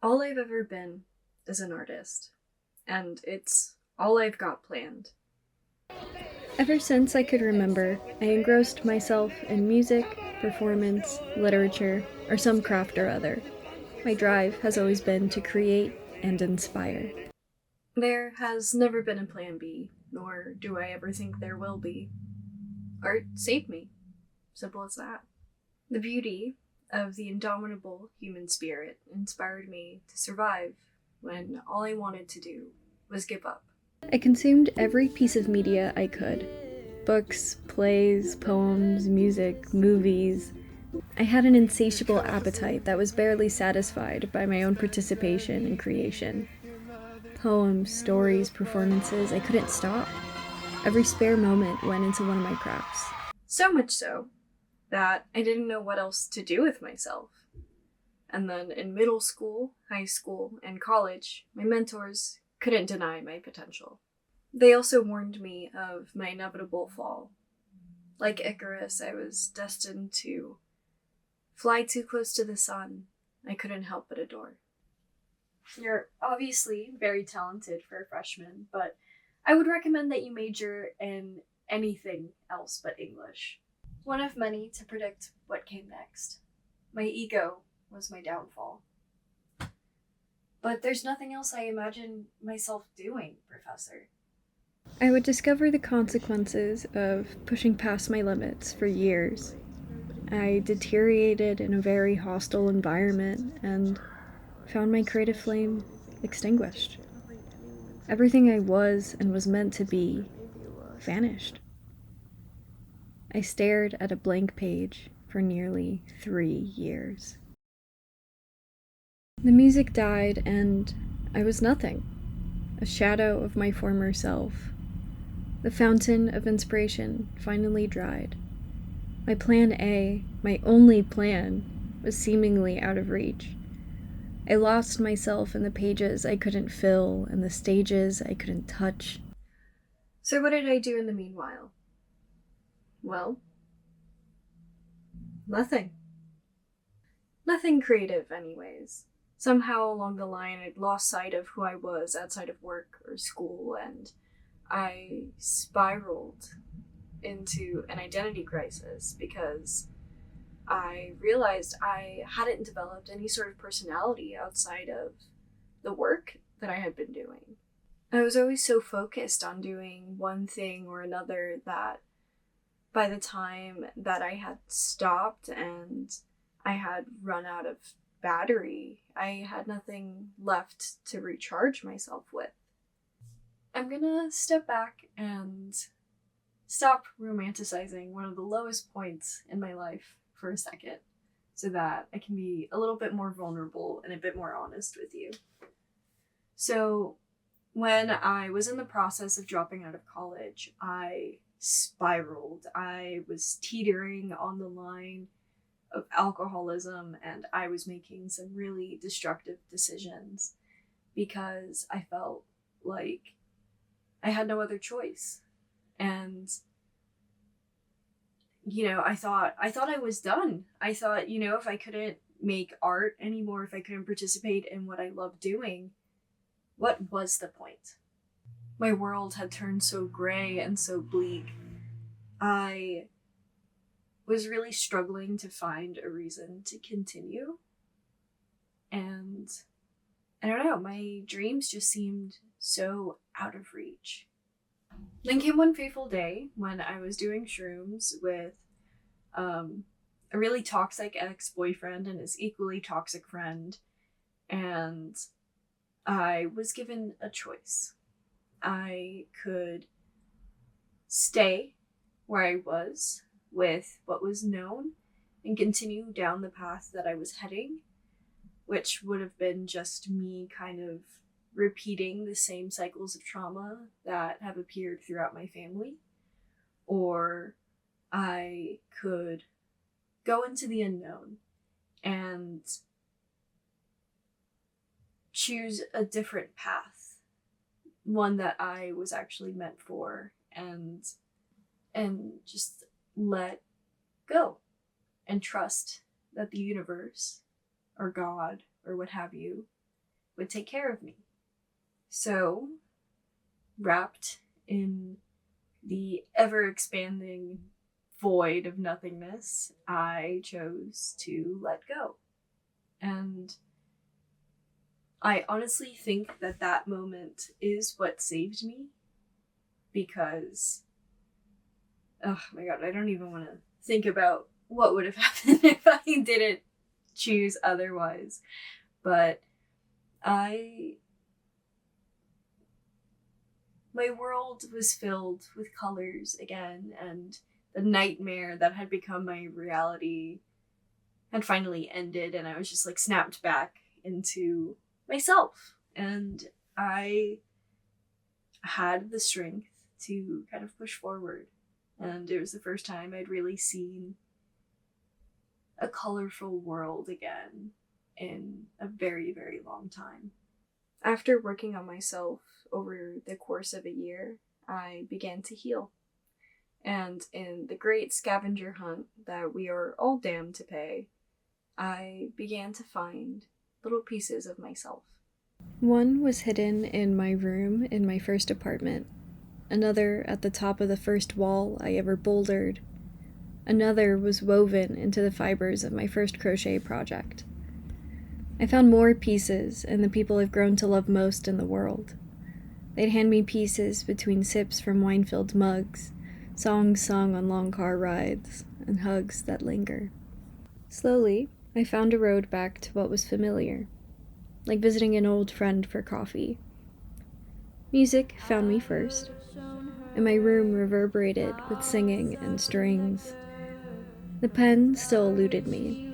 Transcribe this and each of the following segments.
All I've ever been is an artist, and it's all I've got planned. Ever since I could remember, I engrossed myself in music, performance, literature, or some craft or other. My drive has always been to create and inspire. There has never been a plan B, nor do I ever think there will be. Art saved me. Simple as that. The beauty of the indomitable human spirit inspired me to survive when all I wanted to do was give up. I consumed every piece of media I could: books, plays, poems, music, movies. I had an insatiable appetite that was barely satisfied by my own participation in creation. Poems, stories, performances, I couldn't stop. Every spare moment went into one of my crafts. So much so that I didn't know what else to do with myself. And then in middle school, high school, and college, my mentors couldn't deny my potential. They also warned me of my inevitable fall. Like Icarus, I was destined to fly too close to the sun. I couldn't help but adore. You're obviously very talented for a freshman, but I would recommend that you major in anything else but English. One of many to predict what came next. My ego was my downfall. But there's nothing else I imagine myself doing, Professor. I would discover the consequences of pushing past my limits for years. I deteriorated in a very hostile environment and found my creative flame extinguished. Everything I was and was meant to be vanished. I stared at a blank page for nearly 3 years. The music died, and I was nothing, a shadow of my former self. The fountain of inspiration finally dried. My plan A, my only plan, was seemingly out of reach. I lost myself in the pages I couldn't fill and the stages I couldn't touch. So, what did I do in the meanwhile? Well, nothing. Nothing creative, anyways. Somehow along the line, I'd lost sight of who I was outside of work or school, and I spiraled into an identity crisis because I realized I hadn't developed any sort of personality outside of the work that I had been doing. I was always so focused on doing one thing or another that by the time that I had stopped and I had run out of battery, I had nothing left to recharge myself with. I'm gonna step back and stop romanticizing one of the lowest points in my life for a second so that I can be a little bit more vulnerable and a bit more honest with you. So, when I was in the process of dropping out of college, I spiraled. I was teetering on the line of alcoholism, and I was making some really destructive decisions because I felt like I had no other choice. And I thought I was done. I thought, if I couldn't make art anymore, if I couldn't participate in what I love doing, what was the point? My world had turned so gray and so bleak. I was really struggling to find a reason to continue. And I don't know, my dreams just seemed so out of reach. Then came one fateful day when I was doing shrooms with a really toxic ex boyfriend and his equally toxic friend, and I was given a choice. I could stay where I was with what was known and continue down the path that I was heading, which would have been just me kind of repeating the same cycles of trauma that have appeared throughout my family. Or I could go into the unknown and choose a different path, one that I was actually meant for, and just let go and trust that the universe or God or what have you would take care of me. So, wrapped in the ever-expanding void of nothingness, I chose to let go. And I honestly think that that moment is what saved me, because, oh my god, I don't even want to think about what would have happened if I didn't choose otherwise. But my world was filled with colors again, and the nightmare that had become my reality had finally ended, and I was just like snapped back into myself. And I had the strength to kind of push forward. And it was the first time I'd really seen a colorful world again in a very, very long time. After working on myself over the course of a year, I began to heal. And in the great scavenger hunt that we are all damned to pay, I began to find little pieces of myself. One was hidden in my room in my first apartment, another at the top of the first wall I ever bouldered, another was woven into the fibers of my first crochet project. I found more pieces in the people I've grown to love most in the world. They'd hand me pieces between sips from wine-filled mugs, songs sung on long car rides, and hugs that linger. Slowly, I found a road back to what was familiar, like visiting an old friend for coffee. Music found me first, and my room reverberated with singing and strings. The pen still eluded me.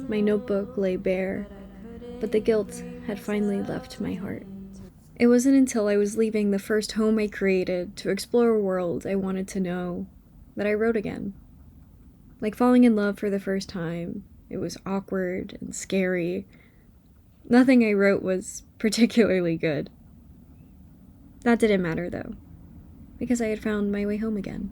My notebook lay bare, but the guilt had finally left my heart. It wasn't until I was leaving the first home I created to explore a world I wanted to know that I wrote again. Like falling in love for the first time, it was awkward and scary. Nothing I wrote was particularly good. That didn't matter, though, because I had found my way home again.